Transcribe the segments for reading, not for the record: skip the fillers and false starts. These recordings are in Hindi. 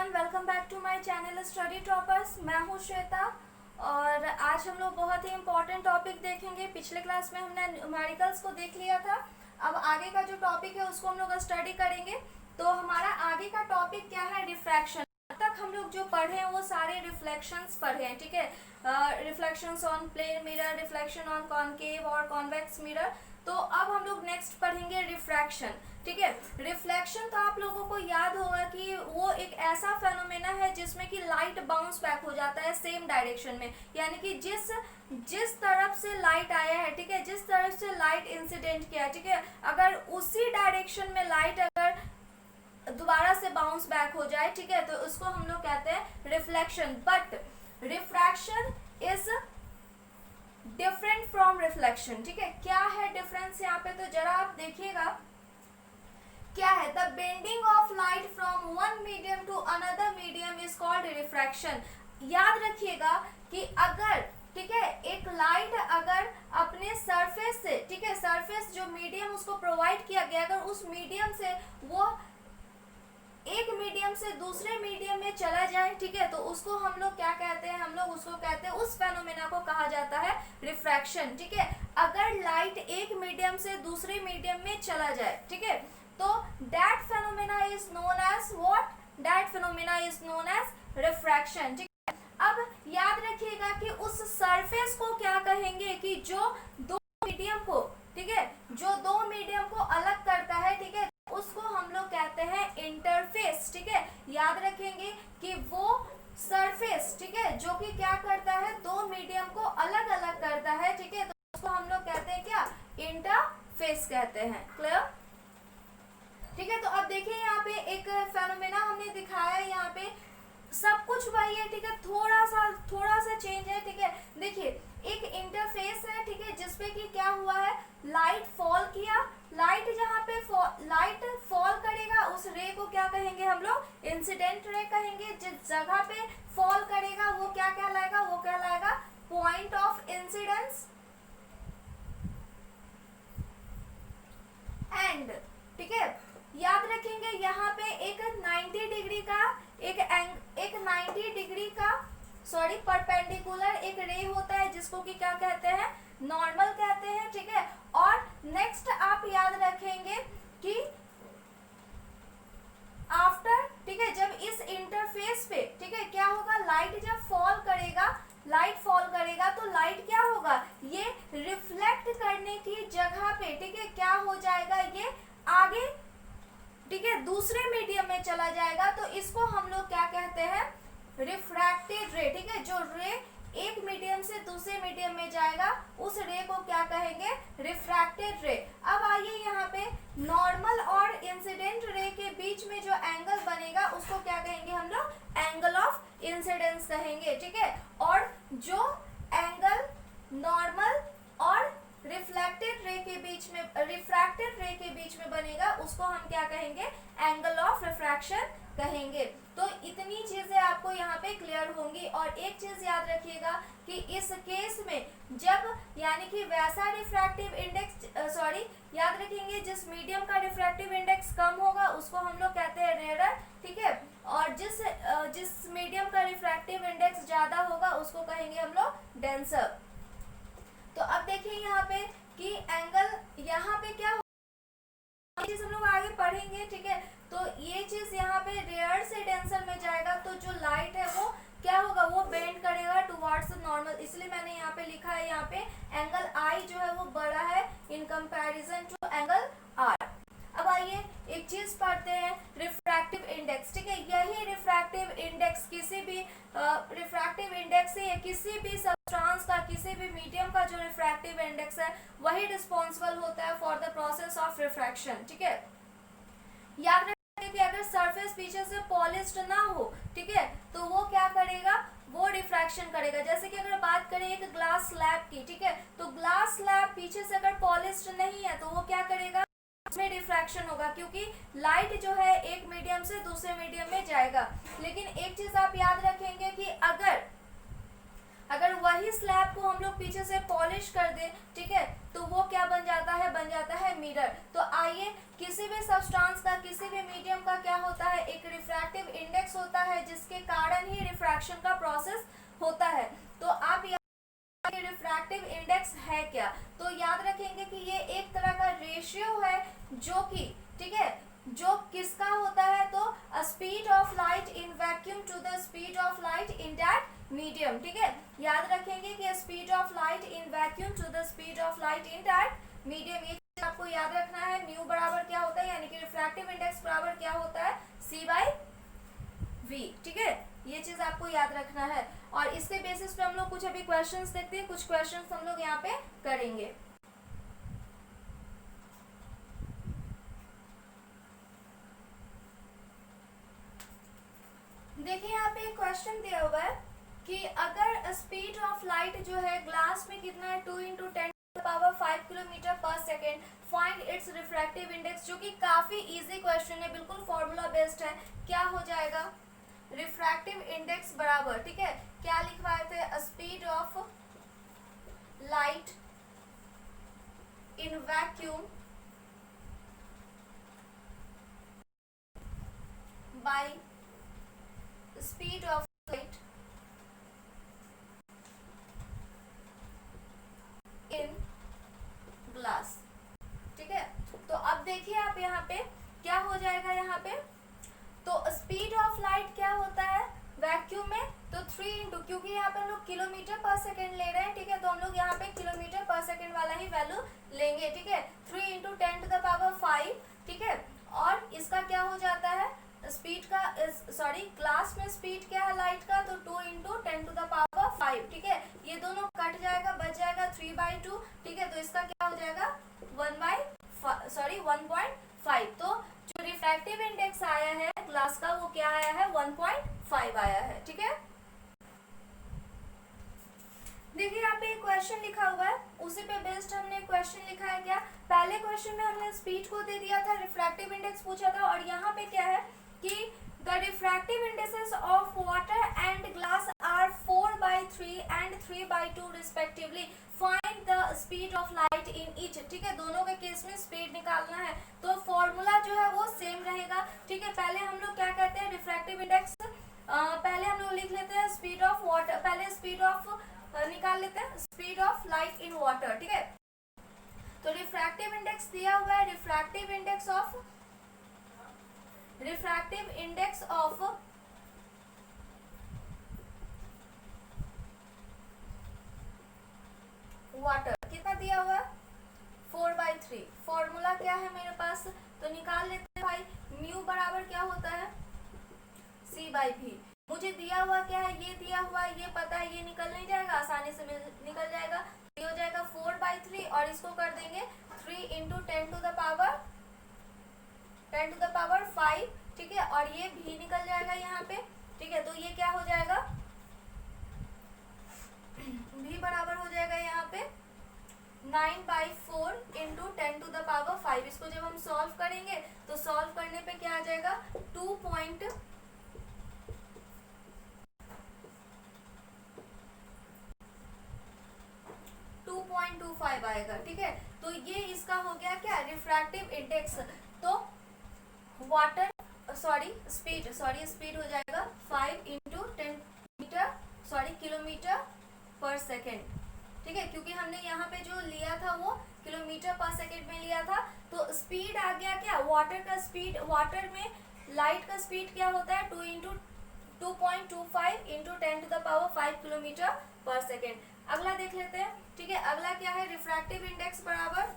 Everyone, welcome back to my channel Study Toppers. मैं हूं श्वेता और आज हम लोग बहुत ही इम्पोर्टेंट टॉपिक देखेंगे। पिछले क्लास में हमने न्यूमेरिकल्स को देख लिया था। अब आगे का जो टॉपिक है उसको हम लोग स्टडी करेंगे। तो हमारा आगे का टॉपिक क्या है? रिफ्रैक्शन। अब तक हम लोग जो पढ़े हैं वो सारे रिफ्लेक्शंस पढ़े हैं, ठीक है। Reflections on plane mirror, reflection on concave और कॉन्वेक्स मिरर। तो अब हम लोग नेक्स्ट पढ़ेंगे रिफ्रैक्शन, ठीक है। रिफ्लेक्शन तो आप लोगों को याद होगा कि वो एक ऐसा फेनोमेना है जिसमें कि लाइट बाउंस बैक हो जाता है सेम डायरेक्शन में, यानी कि जिस तरफ से लाइट आया है, ठीक है, जिस तरफ से लाइट इंसिडेंट किया है, ठीक है, अगर उसी डायरेक्शन में लाइट अगर दोबारा से बाउंस बैक हो जाए, ठीक है, तो उसको हम लोग कहते हैं reflection. But refraction is different from reflection, ठीक है। क्या है डिफरेंस यहाँ पे? तो जरा आप देखिएगा क्या है। The bending of light from one medium to another medium is called refraction. याद रखिएगा कि अगर, ठीक है, एक लाइट अगर अपने सरफेस से, ठीक है, सरफेस जो मीडियम उसको प्रोवाइड किया गया, अगर उस मीडियम से वो एक मीडियम से दूसरे मीडियम में चला जाए, ठीक है, तो उसको हम लोग क्या कहते हैं? हम लोग उसको कहते हैं, उस फेनोमेना को कहा जाता है रिफ्रैक्शन, ठीक है। अगर लाइट एक मीडियम से दूसरे मीडियम में चला जाए, ठीक है, तो that phenomena is known as what? That phenomena is known as refraction, ठीक है। अब याद रखिएगा कि उस सरफेस को क्या कहेंगे कि जो दो मीडियम को, ठीक है, जो दो मीडियम को अलग करता है, ठीक है, उसको हम लोग कहते हैं इंटरफेस, ठीक है। याद रखेंगे कि वो सरफेस, ठीक है, जो कि क्या करता है? दो मीडियम को अलग अलग करता है, ठीक है, तो उसको हम लोग कहते हैं क्या? इंटरफेस कहते हैं। क्लियर? ठीक है। तो अब देखिए यहाँ पे एक फेनोमेना हमने दिखाया है, यहाँ पे सब कुछ वही है, ठीक है, थोड़ा सा चेंज है, ठीक है। देखिए एक इंटरफेस है, ठीक है, जिसपे कि क्या हुआ है? लाइट फॉल किया। लाइट जहाँ पे लाइट फॉल करेगा उस रे को क्या कहेंगे हम लोग? इंसिडेंट रे कहेंगे। जिस जगह पे फॉल करेगा वो क्या कहलाएगा? वो कहलाएगा पॉइंट ऑफ इंसिडेंस। एंड, ठीक है, याद रखेंगे यहाँ पे एक 90 डिग्री का एक 90 डिग्री का परपेंडिकुलर एक रे होता है जिसको कि क्या कहते हैं? नॉर्मल कहते हैं, ठीक है। और नेक्स्ट आप याद रखेंगे कि आफ्टर, ठीक है, जब इस इंटरफेस पे, ठीक है, क्या होगा? लाइट जब फॉल करेगा तो लाइट क्या होगा? ये रिफ्लेक्ट करने की जगह पे, ठीक है, क्या हो जाएगा? ये आगे, ठीक है, दूसरे मीडियम में चला जाएगा। तो इसको हम लोग क्या कहते हैं? रिफ्रैक्टेड रे, ठीक है। जो रे एक मीडियम से दूसरे मीडियम में जाएगा उस रे को क्या कहेंगे? रिफ्रैक्टेड रे। अब आइए यहाँ पे नॉर्मल और इंसिडेंट रे के बीच में जो एंगल बनेगा उसको क्या कहेंगे हम लोग? एंगल ऑफ इंसिडेंस कहेंगे, ठीक है। और जो एंगल नॉर्मल और रिफ्रैक्टेड रे के बीच में बनेगा उसको हम क्या कहेंगे? एंगल ऑफ रिफ्रैक्शन कहेंगे। तो इतनी चीजें आपको यहाँ पे क्लियर होंगी। और एक चीज याद रखिएगा कि इस केस में जब, यानी कि वैसा रिफ्रैक्टिव इंडेक्स याद रखेंगे जिस मीडियम का रिफ्रैक्टिव इंडेक्स कम होगा उसको हम लोग कहते हैं रेयर, ठीक है। और जिस मीडियम का रिफ्रैक्टिव इंडेक्स ज्यादा होगा उसको कहेंगे हम लोग डेंसर। तो अब देखिए यहाँ पे कि एंगल यहाँ पे क्या ये चीज हम लोग आगे पढ़ेंगे, ठीक है। तो ये चीज यहाँ पे रेयर से डेंसर में जाएगा तो जो लाइट है वो क्या होगा? वो बेंड करेगा टुवर्ड्स नॉर्मल। इसलिए मैंने यहाँ पे लिखा है, यहाँ पे एंगल आई जो है वो बड़ा है in comparison to angle R. अब आइए एक चीज पढ़ते हैं, रिफ्रैक्टिव इंडेक्स, ठीक है। यही रिफ्रैक्टिव इंडेक्स किसी भी रिफ्रैक्टिव इंडेक्स से किसी भी सब्सटेंस का, किसी भी मीडियम का जो रिफ्रैक्टिव इंडेक्स है वही रिस्पॉन्सिबल होता है for the process of refraction, ठीक है। याद रखिए कि अगर सरफेस पीछे से पॉलिश्ड ना हो, ठीक है, तो वो क्या करेगा? वो रिफ्रैक्शन करेगा। जैसे कि अगर बात करें एक ग्लास स्लैब की, ठीक है, तो ग्लास स्लैब पीछे से अगर पॉलिश्ड नहीं है तो वो क्या करेगा? में रिफ्रैक्शन होगा क्योंकि लाइट जो है एक मीडियम से दूसरे मीडियम में जाएगा। लेकिन एक चीज आप याद रखेंगे कि अगर वही स्लैब को हम लोग पीछे से पॉलिश कर दें, ठीक है, तो वो क्या बन जाता है? बन जाता है मिरर। तो आइए किसी भी सब्सटेंस का, किसी भी मीडियम का क्या होता है? एक रिफ्रैक्टिव इंडेक्स होता है जिसके कारण ही रिफ्रैक्शन का प्रोसेस होता है। तो आप रिफ्रैक्टिव इंडेक्स है क्या, तो याद रखेंगे कि ये एक तरह का रेशियो है जो कि, ठीक है, जो किसका होता है, तो speed of light in vacuum to the speed of light in that medium. ठीक है, याद रखेंगे कि speed of light in vacuum to the speed of light in that medium, ये आपको याद रखना है। म्यू बराबर क्या होता है, यानी कि रिफ्रैक्टिव इंडेक्स बराबर क्या होता है, C बाई V। ठीक है, ये चीज आपको याद रखना है। और इसके बेसिस पे हम लोग कुछ अभी क्वेश्चंस देखते हैं, कुछ क्वेश्चंस हम लोग यहाँ पे करेंगे। देखिए यहाँ पे एक क्वेश्चन दिया हुआ है कि अगर स्पीड ऑफ लाइट जो है ग्लास में कितना है, 2 × 10⁵ किलोमीटर पर second, find its refractive index, जो कि काफी इजी क्वेश्चन है, बिल्कुल फॉर्मूला बेस्ड है। क्या हो जाएगा, रिफ्रैक्टिव इंडेक्स बराबर, ठीक है, क्या लिखवाए थे, speed of light in vacuum by speed of light in glass. ठीक है, तो अब देखिए आप यहाँ पे क्या हो जाएगा, यहाँ पे तो स्पीड ऑफ लाइट क्या होता है वैक्यूम में, तो 3 × क्योंकि यहाँ पे हम लोग किलोमीटर पर सेकेंड ले रहे हैं, ठीक है, तो हम लोग यहाँ पे किलोमीटर पर सेकेंड वाला ही वैल्यू लेंगे। ठीक है, 3 × 10⁵, ठीक है, और इसका क्या हो जाता है, स्पीड का, सॉरी, ग्लास में स्पीड क्या है लाइट का, तो 2 × 10⁵, ठीक है, ये दोनों कट जाएगा, बच जाएगा 3/2। ठीक है, तो इसका क्या हो जाएगा 1.5। तो जो रिफ्रैक्टिव इंडेक्स आया है ग्लास का वो क्या आया है, 1.5 आया है। ठीक है, देखिए यहाँ पे एक क्वेश्चन लिखा हुआ है, उसी पे बेस्ड हमने क्वेश्चन लिखा है। क्या, पहले क्वेश्चन में हमने स्पीड को दे दिया था, रिफ्रैक्टिव इंडेक्स पूछा था, और यहाँ पे क्या है कि the refractive indexes of water and glass are 4/3 and 3/2 respectively, find the speed of light in each. ठीक है, दोनों के केस में स्पीड निकालना है, तो फॉर्मूला जो है वो सेम रहेगा। ठीक है, पहले हम लोग क्या कहते हैं, रिफ्रैक्टिव इंडेक्स पहले हम लोग लिख लेते हैं स्पीड ऑफ वाटर, पहले स्पीड ऑफ निकाल लेते हैं, speed of light in water. ठीक है, तो रिफ्रैक्टिव इंडेक्स दिया हुआ है, रिफ्रैक्टिव इंडेक्स ऑफ वाटर कितना दिया हुआ है, 4/3। फॉर्मूला क्या है मेरे पास, तो निकाल लेते हैं भाई, म्यू बराबर क्या होता है, C/V। मुझे दिया हुआ क्या है, ये दिया हुआ है, ये पता है, ये निकल नहीं जाएगा, आसानी से निकल जाएगा, ये हो जाएगा 4/3, और इसको कर देंगे 3 × 10⁵, ठीक है, और ये भी निकल जाएगा यहाँ पे। ठीक है, तो ये क्या हो जाएगा, भी बराबर हो जाएगा यहाँ पे 9/4 × 10⁵। इसको जब हम सॉल्व करेंगे तो सॉल्व करने पे क्या आ जाएगा, 2.25 आएगा। ठीक है, तो ये इसका हो गया क्या, रिफ्रैक्टिव इंडेक्स। तो वाटर, स्पीड हो जाएगा 5 × 10 किलोमीटर पर सेकेंड। ठीक है, क्योंकि हमने यहाँ पे जो लिया था वो किलोमीटर पर सेकेंड में लिया था, तो स्पीड आ गया क्या, वाटर का स्पीड, वाटर में लाइट का स्पीड क्या होता है, 2.25 × 10⁵ किलोमीटर पर सेकेंड। अगला देख लेते हैं। ठीक है, अगला क्या है, रिफ्रैक्टिव इंडेक्स बराबर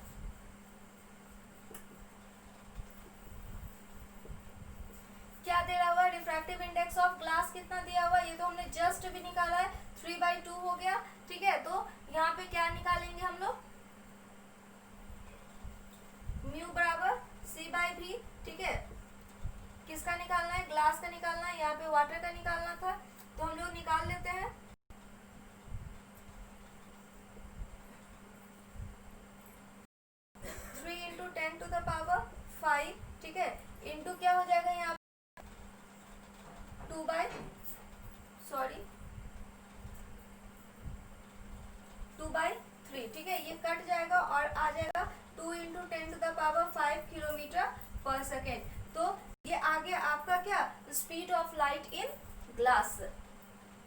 क्या दे रहा हुआ है, रिफ्रैक्टिव इंडेक्स ऑफ ग्लास कितना दिया हुआ है, ये तो हमने जस्ट भी निकाला है, 3/2 हो गया। ठीक है, तो यहाँ पे क्या निकालेंगे हम लोग, म्यू बराबर C/V। ठीक है, किसका निकालना है, ग्लास का निकालना है, यहाँ पे वाटर का निकालना था, तो हम लोग निकाल लेते हैं। ठीक है, इंटू क्या हो जाएगा यहाँ 2/3। ठीक है, ये कट जाएगा और आ जाएगा 2 × 10⁵ किलोमीटर पर सेकेंड। तो ये आ गया आपका क्या, speed of light in glass.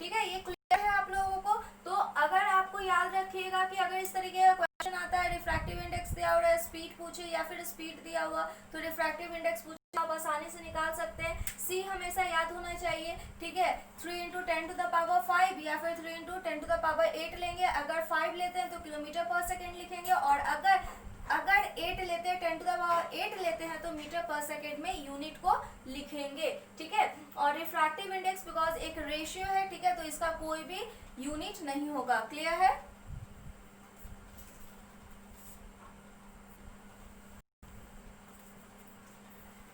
ठीक है, ये क्लियर है आप लोगों को। तो अगर आपको याद रखिएगा कि अगर इस तरीके का क्वेश्चन आता है, रिफ्रैक्टिव इंडेक्स दिया हुआ है, स्पीड पूछे या फिर स्पीड दिया हुआ, तो रिफ्रैक्टिव इंडेक्स पूछे आप आसानी से निकाल सकते हैं। सी हमेशा याद होना चाहिए। ठीक है, 3 × 10⁵ या फिर 3 × 10⁸ लेंगे। अगर 5 लेते हैं तो किलोमीटर पर सेकेंड लिखेंगे, और अगर 8 लेते हैं, 10⁸ लेते हैं, तो मीटर पर सेकेंड में यूनिट को लिखेंगे। ठीक है, और रिफ्रैक्टिव इंडेक्स बिकॉज एक रेशियो है, ठीक है, तो इसका कोई भी यूनिट नहीं होगा। क्लियर है?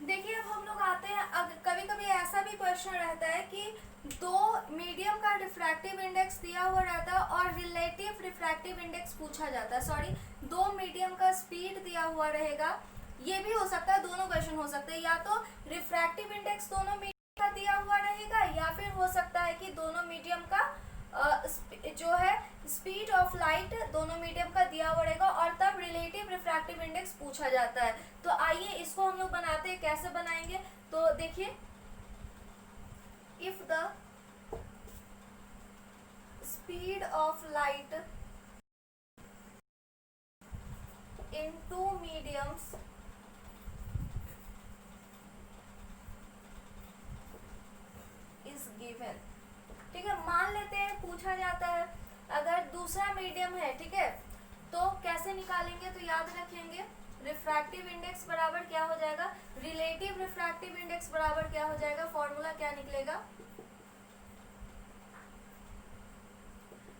देखिए, अब हम लोग आते हैं, कभी कभी ऐसा भी क्वेश्चन रहता है कि दो मीडियम का रिफ्रैक्टिव इंडेक्स दिया हुआ रहता है और रिलेटिव रिफ्रैक्टिव इंडेक्स पूछा जाता है। सॉरी, दो मीडियम का स्पीड दिया हुआ रहेगा। ये भी हो सकता है, दोनों क्वेश्चन हो सकते हैं, या तो रिफ्रैक्टिव इंडेक्स दोनों मीडियम का दिया हुआ रहेगा, या फिर हो सकता है कि दोनों मीडियम का जो है स्पीड ऑफ लाइट दोनों मीडियम का दिया हुआ रहेगा, और तब रिलेटिव रिफ्रैक्टिव इंडेक्स पूछा जाता है। तो आइए इसको हम लोग बनाते हैं। कैसे बनाएंगे? तो देखिए, if the speed of light in two mediums is given. ठीक है, मान लेते हैं पूछा जाता है, अगर दूसरा मीडियम है, ठीक है, तो कैसे निकालेंगे? तो याद रखेंगे, रिफ्रैक्टिव इंडेक्स बराबर क्या हो जाएगा, रिलेटिव रिफ्रैक्टिव इंडेक्स बराबर क्या हो जाएगा, फॉर्मूला क्या निकलेगा?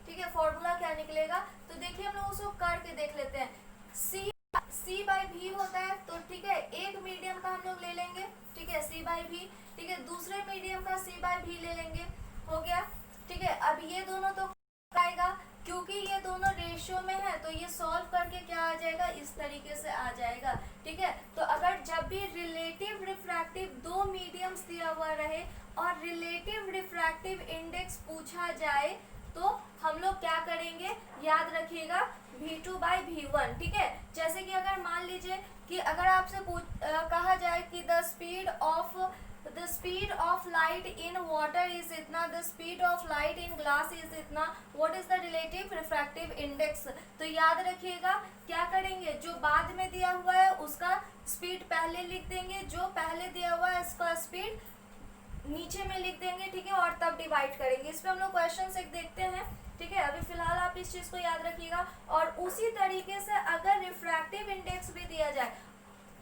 ठीक है, फॉर्मूला क्या निकलेगा? तो देखिए, हम लोग उसको करके देख लेते हैं। सी बाई भी होता है, तो ठीक है, एक मीडियम का हम लोग ले लेंगे, ठीक है, सी बाई भी। ठीक है, दूसरे मीडियम का सी बाई भी ले लेंगे, हो गया। ठीक है, अब ये दोनों तो आएगा, क्योंकि ये दोनों रेशियो में है, तो ये सॉल्व करके क्या आ जाएगा, इस तरीके से आ जाएगा। ठीक है, तो अगर जब भी रिलेटिव रिफ्रैक्टिव दो मीडियम्स दिया हुआ रहे और रिलेटिव रिफ्रैक्टिव इंडेक्स पूछा जाए, तो हम लोग क्या करेंगे, याद रखिएगा, V2/V1। ठीक है, जैसे कि अगर मान लीजिए कि अगर आपसे कहा जाए कि the speed of light in water is इतना, the speed of light in glass is इतना, what is the relative refractive index? तो याद रखिएगा, क्या करेंगे, जो बाद में दिया हुआ है उसका स्पीड पहले लिख देंगे, जो पहले दिया हुआ है उसका स्पीड नीचे में लिख देंगे। ठीक है, और तब डिवाइड करेंगे। इस पे हम लोग क्वेश्चन एक देखते हैं। ठीक है, अभी फिलहाल आप इस चीज को याद रखिएगा। और उसी तरीके से अगर रिफ्रैक्टिव इंडेक्स भी दिया जाए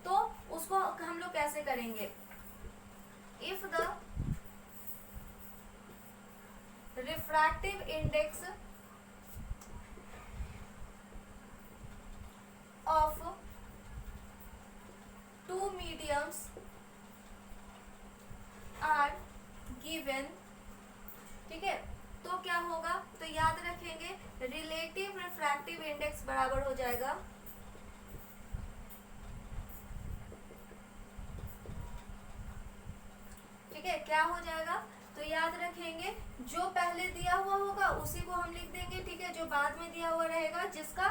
तो उसको हम लोग कैसे करेंगे, if the refractive index of two mediums are given. ठीक है, तो क्या होगा, तो याद रखेंगे, रिलेटिव रिफ्रैक्टिव इंडेक्स बराबर हो जाएगा ठीक है, क्या हो जाएगा, तो याद रखेंगे, जो पहले दिया हुआ होगा उसी को हम लिख देंगे। ठीक है, जो बाद में दिया हुआ रहेगा, जिसका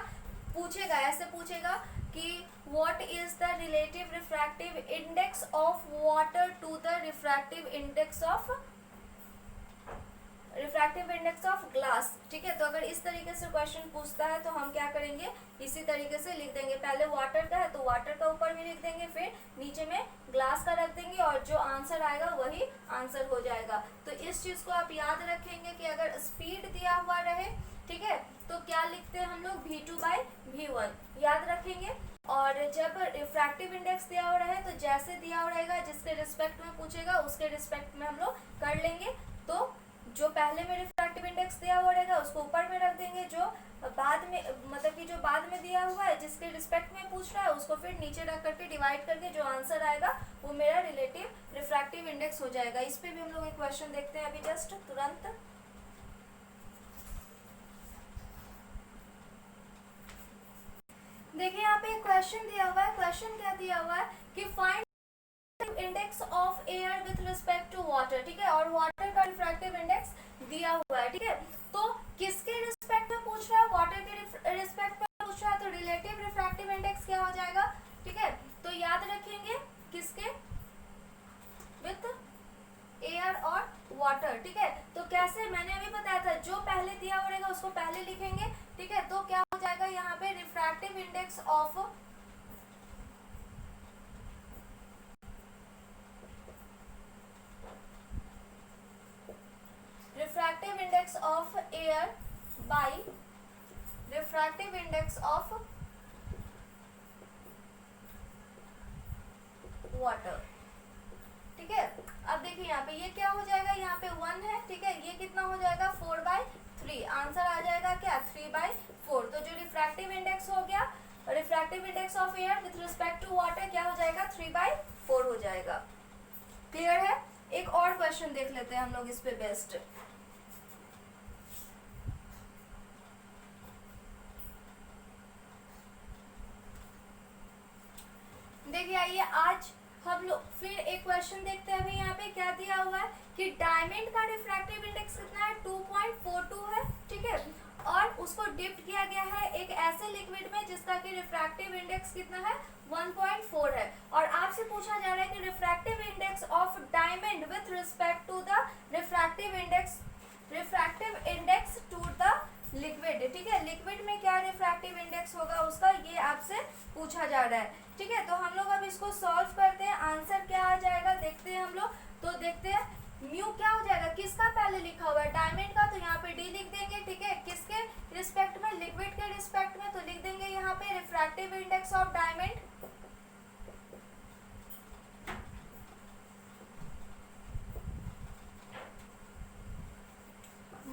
पूछेगा, ऐसे पूछेगा कि what is the relative refractive index of water to the refractive index of glass. ठीक है, तो अगर इस तरीके से क्वेश्चन पूछता है तो हम क्या करेंगे, इसी तरीके से लिख देंगे। पहले वाटर का है तो वाटर का ऊपर भी लिख देंगे, फिर नीचे में ग्लास का रख देंगे, और जो आंसर आएगा वही आंसर हो जाएगा। तो इस चीज को आप याद रखेंगे कि अगर स्पीड दिया हुआ रहे, ठीक है, तो क्या लिखते हैं हम लोग, V2/V1 याद रखेंगे। और जब रिफ्रैक्टिव इंडेक्स दिया हुआ रहे तो जैसे दिया हुआ रहेगा, जिसके रिस्पेक्ट में पूछेगा उसके रिस्पेक्ट में हम लोग कर लेंगे। तो जो पहले में रिफ्रैक्टिव इंडेक्स दिया हुआ रहेगा उसको ऊपर में रख देंगे, जो बाद में, मतलब कि जो बाद में दिया हुआ है जिसके रिस्पेक्ट में पूछ रहा है उसको फिर नीचे रख करके डिवाइड करके जो आंसर आएगा वो मेरा रिलेटिव रिफ्रैक्टिव इंडेक्स हो जाएगा। इस पे भी हम लोग एक क्वेश्चन देखते हैं अभी जस्ट तुरंत। देखिए, यहाँ पे एक क्वेश्चन दिया हुआ है। क्वेश्चन क्या दिया हुआ है कि find index of air with respect to water. ठीक है, और वाटर का रिफ्रैक्टिव इंडेक्स दिया हुआ है। ठीक है, तो किसके रिस्पेक्ट में पूछ रहा है, वाटर के रिस्पेक्ट में पूछ रहा है, तो रिलेटिव रिफ्रैक्टिव इंडेक्स क्या हो जाएगा। ठीक है, तो याद रखेंगे किसके, वाटर, ठीक है। तो कैसे, मैंने अभी बताया था, जो पहले दिया हुआ रहेगा उसको पहले लिखेंगे, ठीक है। तो क्या हो जाएगा यहाँ पे refractive index of air by refractive index of water, ठीक है। अब देखिए यहाँ पे ये क्या हो जाएगा, यहाँ पे 1 है, ठीक है। ये कितना हो जाएगा 4/3, आंसर आ जाएगा क्या 3/4। तो जो रिफ्रैक्टिव इंडेक्स हो गया, refractive index of air with respect to water क्या हो जाएगा 3/4 हो जाएगा। क्लियर है। एक और क्वेश्चन देख लेते हैं हम लोग इस पे बेस्ट। देखिए आइए आज हम लोग फिर एक क्वेश्चन देखते हैं। अभी यहाँ पे क्या दिया हुआ है कि डायमंड का रिफ्रैक्टिव इंडेक्स कितना है 2.42 है, ठीक है। और उसको डिप्ट किया गया है एक ऐसे लिक्विड में जिसका कि रिफ्रैक्टिव इंडेक्स कितना है 1.4 है। और आपसे पूछा जा रहा है कि refractive index of diamond with respect to the refractive index to the liquid, ठीक है। लिक्विड में क्या रिफ्रैक्टिव इंडेक्स होगा उसका, ये आपसे पूछा जा रहा है, ठीक है। तो हम लोग अब इसको सॉल्व करते हैं, आंसर क्या आ जाएगा देखते हैं हम लोग। तो देखते हैं म्यू क्या हो जाएगा, किसका पहले लिखा हुआ है डायमंड का, तो यहाँ पे डी लिख देंगे, ठीक है। किसके रिस्पेक्ट में, लिक्विड के रिस्पेक्ट में, तो लिख देंगे यहाँ पे refractive index of diamond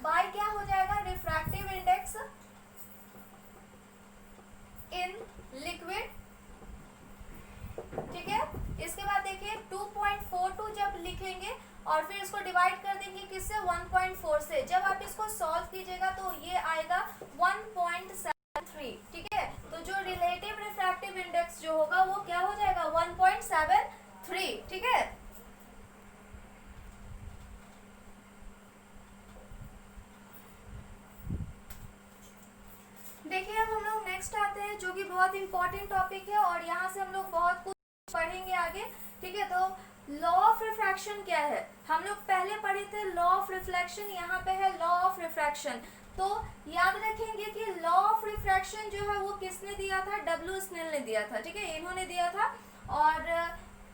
by क्या हो जाएगा रिफ्रैक्टिव इंडेक्स इन लिक्विड, ठीक है। इसके बाद देखिए 2.42 जब लिखेंगे और फिर इसको डिवाइड कर देंगे किससे 1.4 से, जब आप इसको सॉल्व कीजिएगा तो ये आएगा 1.73, ठीक है। तो जो रिलेटिव रिफ्रैक्टिव इंडेक्स जो होगा वो क्या हो जाएगा 1.73, ठीक है। देखिए अब हम लोग नेक्स्ट आते हैं जो कि बहुत इंपॉर्टेंट टॉपिक है और यहाँ से हम लोग बहुत कुछ पढ़ेंगे आगे, ठीक है। तो लॉ ऑफ रिफ्रैक्शन क्या है, हम लोग पहले पढ़े थे लॉ ऑफ रिफ्लेक्शन, यहाँ पे है लॉ ऑफ रिफ्रैक्शन। तो याद रखेंगे कि लॉ ऑफ रिफ्रैक्शन जो है वो किसने दिया था, डब्ल्यू स्नेल ने दिया था, ठीक है, इन्होंने दिया था।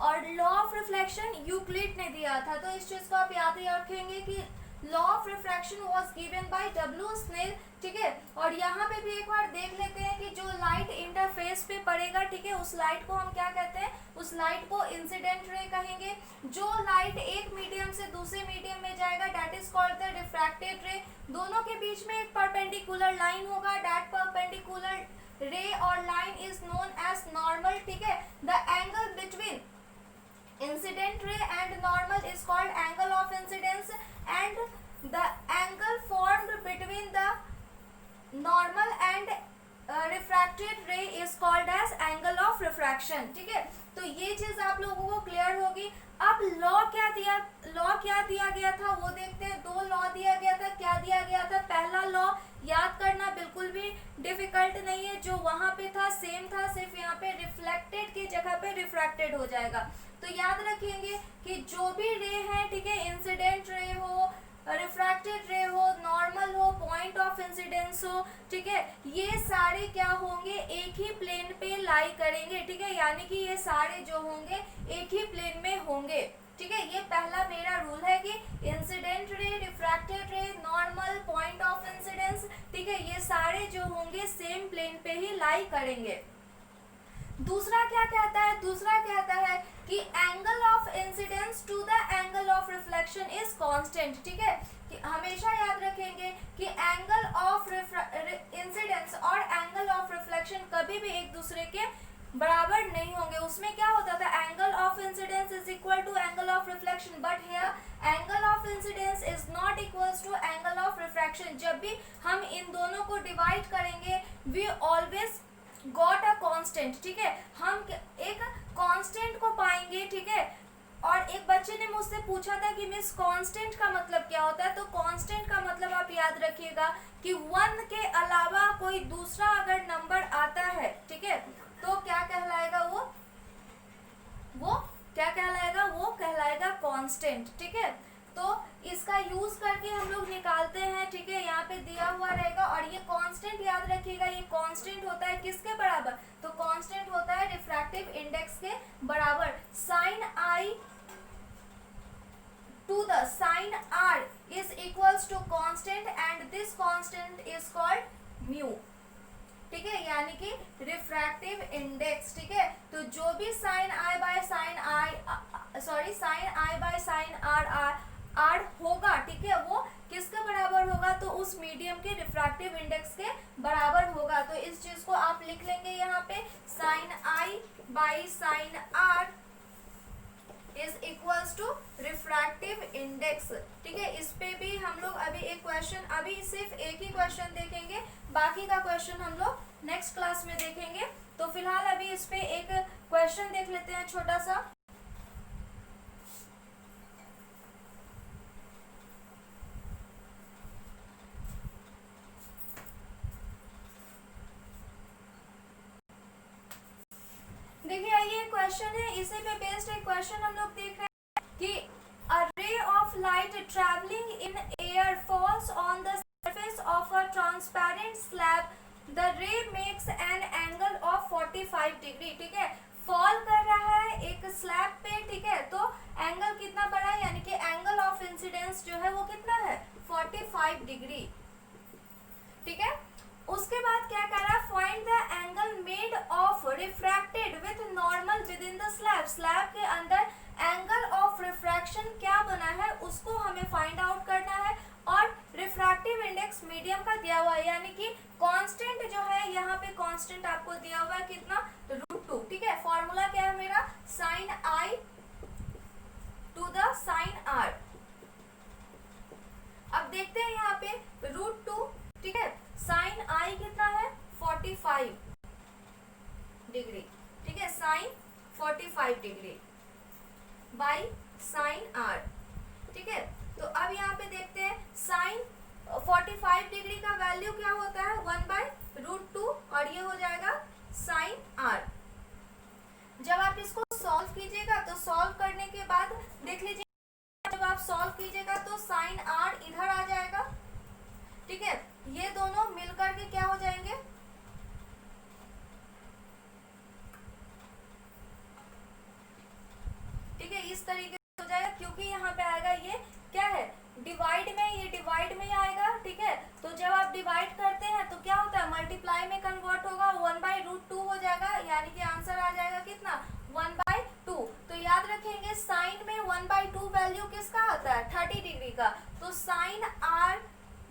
और लॉ ऑफ रिफ्लेक्शन यूक्लिड ने दिया था। तो इस चीज को आप याद ही रखेंगे कि law of refraction was given by W Snell, ठीक है। और यहाँ पे भी एक बार देख लेते हैं कि जो लाइट इंटरफेस पे पड़ेगा, ठीक है, उस लाइट को हम क्या कहते हैं, उस लाइट को इंसिडेंट रे कहेंगे। जो लाइट एक मीडियम से दूसरे मीडियम में जाएगा that is called the refracted ray. दोनों के बीच में एक परपेंडिकुलर लाइन होगा, दैट परपेंडिकुलर रे और line is known as normal, ठीक है। The angle between incident ray and normal is called angle of incidence and the angle formed between the normal and refracted ray is called as angle of refraction, ठीक है। तो ये चीज आप लोगों को क्लियर होगी। अब लॉ क्या दिया गया था वो देखते हैं। दो लॉ दिया गया था, क्या दिया गया था, पहला लॉ याद करना बिल्कुल भी डिफिकल्ट नहीं है, जो वहां पे था सेम था, सिर्फ यहाँ पे रिफ्लेक्टेड की जगह पे रिफ्रैक्टेड हो जाएगा। तो याद रखेंगे कि जो भी रे है, ठीक है, इंसिडेंट रे हो, रिफ्रैक्टेड रे हो, नॉर्मल हो, पॉइंट ऑफ इंसिडेंस हो, ठीक है, ये सारे क्या होंगे एक ही प्लेन पे लाई करेंगे, ठीक है। यानी कि ये सारे जो होंगे एक ही प्लेन में होंगे, ठीक है। ये पहला मेरा रूल है कि इंसिडेंट रे, रिफ्रैक्टेड रे, नॉर्मल, पॉइंट ऑफ इंसिडेंस, ठीक है, ये सारे जो होंगे सेम प्लेन पे ही लाई करेंगे। दूसरा क्या कहता है, दूसरा कहता है कि angle of incidence to the angle of reflection is constant, ठीक है। कि हमेशा याद रखेंगे कि एंगल ऑफ इंसिडेंस और एंगल ऑफ रिफ्लेक्शन कभी भी एक दूसरे के बराबर नहीं होंगे। उसमें क्या होता था, angle of incidence is equal to angle of reflection, but here angle of incidence is not equals to angle of refraction. जब भी हम इन दोनों को डिवाइड करेंगे we always got a constant, ठीक है, हम एक कांस्टेंट को पाएंगे, ठीक है। और एक बच्चे ने मुझसे पूछा था कि मिस कांस्टेंट का मतलब क्या होता है, तो कांस्टेंट का मतलब आप याद रखिएगा कि 1 के अलावा कोई दूसरा अगर नंबर आता है, ठीक है, तो क्या कहलाएगा वो क्या कहलाएगा, वो कहलाएगा कांस्टेंट, ठीक है। तो इसका करके हम लोग निकालते हैं, ठीक है, यहाँ पे दिया हुआ रहेगा। और ये कांस्टेंट याद रखिएगा, ये कांस्टेंट होता है किसके बराबर, तो कांस्टेंट होता है रिफ्रैक्टिव इंडेक्स के बराबर। Sine i to the sin r is equals to constant and this constant is called mu, ठीक है, यानी कि रिफ्रैक्टिव इंडेक्स, ठीक है। तो जो भी sine i by sine r r होगा, ठीक है, वो किसके बराबर होगा, तो उस मीडियम के रिफ्रैक्टिव इंडेक्स के बराबर होगा। तो इस चीज को आप लिख लेंगे यहाँ पे, sine i by sine r is equals to refractive index, ठीक है। इस पे भी हम लोग अभी एक क्वेश्चन, अभी सिर्फ एक ही क्वेश्चन देखेंगे, बाकी का क्वेश्चन हम लोग नेक्स्ट क्लास में देखेंगे। तो फिलहाल अभी इस पे एक क्वेश्चन देख लेते हैं छोटा सा। देखिए ये क्वेश्चन है, इसी पे बेस्ड एक क्वेश्चन हम लोग देख रहे हैं कि a ray of light traveling in air falls on the surface of a transparent slab. The ray makes an angle of 45 degree, ठीक है। फॉल कर रहा है एक स्लैब पे, ठीक है, तो एंगल कितना बड़ा है, यानी कि एंगल ऑफ इंसिडेंस जो है वो कितना है, 45 डिग्री, ठीक है। उसके बाद क्या कर रहा है, find the angle made of refracted with normal with in the slab. Slab के अंदर एंगल ऑफ रिफ्रैक्शन क्या बना है उसको हमें फाइंड आउट करना है। और रिफ्रैक्टिव इंडेक्स मीडियम का दिया हुआ है, यानी कि कांस्टेंट जो है यहाँ पे कांस्टेंट आपको दिया हुआ है कितना, √2, ठीक है। फॉर्मूला क्या है मेरा, sine i to the sine r. अब देखते हैं यहाँ पे √2, ठीक है, साइन आई कितना है 45 डिग्री, ठीक है, sine 45 degree by sine r, ठीक है। तो अब यहाँ पे देखते हैं साइन 45 डिग्री का वैल्यू क्या होता है, 1/√2 और ये हो जाएगा साइन आर। जब आप इसको सॉल्व कीजिएगा तो सॉल्व करने के बाद देख लीजिए, जब आप सॉल्व कीजिएगा तो साइन आर इधर आ जाएगा, ठीक है, ये दोनों मिलकर के क्या हो जाएंगे, ठीक है, इस तरीके से हो जाएगा। क्योंकि यहाँ पे आएगा ये क्या है, डिवाइड में, ये डिवाइड में आएगा, ठीक है। तो जब आप डिवाइड करते हैं तो क्या होता है, मल्टीप्लाई में कन्वर्ट होगा, 1/√2 हो जाएगा, यानी कि आंसर आ जाएगा कितना, 1/2। तो याद रखेंगे साइन में 1/2 वैल्यू किसका आता है, 30 डिग्री का। तो साइन आर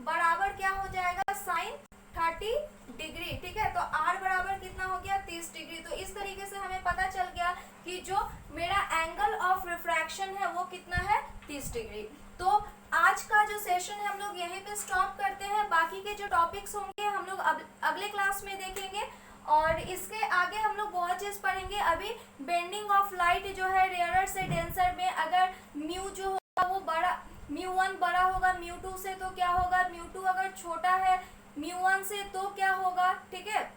बराबर क्या हो जाएगा, साइन 30 डिग्री, ठीक है। तो आर बराबर कितना हो गया, 30 डिग्री। तो इस तरीके से हमें पता चल गया कि जो मेरा एंगल ऑफ रिफ्रैक्शन है वो कितना है, 30 डिग्री। तो आज का जो सेशन है हम लोग यहीं पे स्टॉप करते हैं। बाकी के जो टॉपिक्स होंगे हम लोग अगले क्लास में देखेंगे, और इसके आगे हम लोग बहुत चीज पढ़ेंगे। अभी बेंडिंग ऑफ लाइट जो है रेयरर से डेंसर में, अगर म्यू जो होगा वो बड़ा, μ1 बड़ा होगा μ2 से तो क्या होगा, μ2 अगर छोटा है μ1 से तो क्या होगा, ठीक है।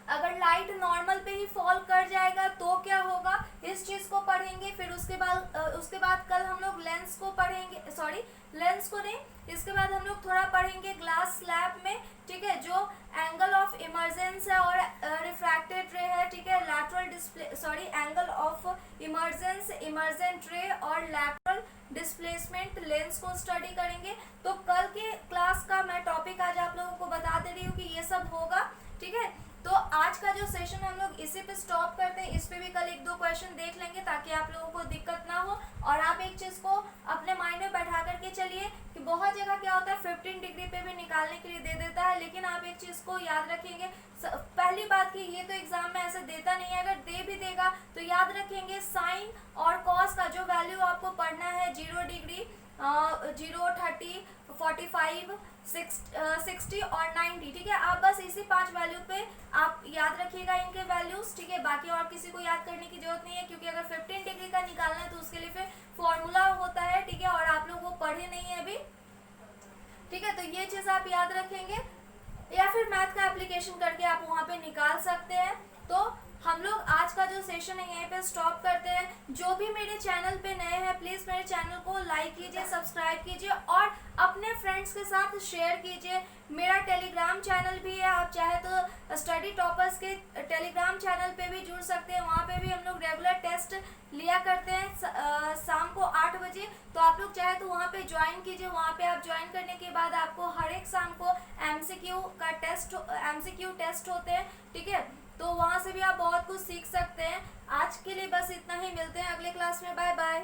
अगर लाइट नॉर्मल पे ही फॉल कर जाएगा तो क्या होगा, इस चीज को पढ़ेंगे। फिर उसके बाद कल हम लोग लेंस को पढ़ेंगे, सॉरी लेंस को नहीं, इसके बाद हम लोग थोड़ा पढ़ेंगे ग्लास स्लैब में, ठीक है, जो एंगल ऑफ इमर्जेंस है और रिफ्रैक्टेड रे है, ठीक है, lateral display, sorry angle of emergence, emergent रे और लैटरल डिस्प्लेसमेंट लेंस को स्टडी करेंगे। तो कल के क्लास का मैं टॉपिक आज आप लोगों को बता दे रही हूँ कि ये सब होगा, ठीक है। तो आज का जो सेशन हम लोग इसी पे स्टॉप करते हैं। इस पे भी कल 1-2 क्वेश्चन देख लेंगे ताकि आप लोगों को दिक्कत ना हो। और आप एक चीज को अपने माइंड में बैठा करके चलिए कि बहुत जगह क्या होता है 15 डिग्री पे भी निकालने के लिए दे देता है, लेकिन आप एक चीज को याद रखेंगे, पहली बात कि ये तो एग्जाम में ऐसे देता नहीं है, अगर दे भी देगा तो याद रखेंगे साइन और कॉस का जो वैल्यू आपको पढ़ना है 0 डिग्री, 0, 30, 45, 60 और 90, ठीक है। आप बस इसी 5 वैल्यू पे आप याद रखिएगा इनके वैल्यूज, ठीक है। बाकी और किसी को याद करने की जरूरत नहीं है, क्योंकि अगर 15 डिग्री का निकालना है तो उसके लिए फिर फॉर्मूला होता है, ठीक है, और आप लोग वो पढ़े नहीं है अभी, ठीक है। तो ये चीज आप याद रखेंगे, या फिर मैथ का एप्लीकेशन करके आप वहाँ पे निकाल सकते हैं। तो हम लोग आज का जो सेशन है यहीं पे स्टॉप करते हैं। जो भी मेरे चैनल पे नए हैं प्लीज़ मेरे चैनल को लाइक कीजिए, सब्सक्राइब कीजिए और अपने फ्रेंड्स के साथ शेयर कीजिए। मेरा टेलीग्राम चैनल भी है, आप चाहे तो स्टडी टॉपर्स के टेलीग्राम चैनल पे भी जुड़ सकते हैं। वहाँ पे भी हम लोग रेगुलर टेस्ट लिया करते हैं शाम को 8 बजे। तो आप लोग चाहे तो वहाँ पे ज्वाइन कीजिए। वहाँ पे आप ज्वाइन करने के बाद आपको हर एक शाम को एमसीक्यू टेस्ट होते हैं, ठीक है। तो वहाँ से भी आप बहुत कुछ सीख सकते हैं। आज के लिए बस इतना ही, मिलते हैं अगले क्लास में। Bye bye.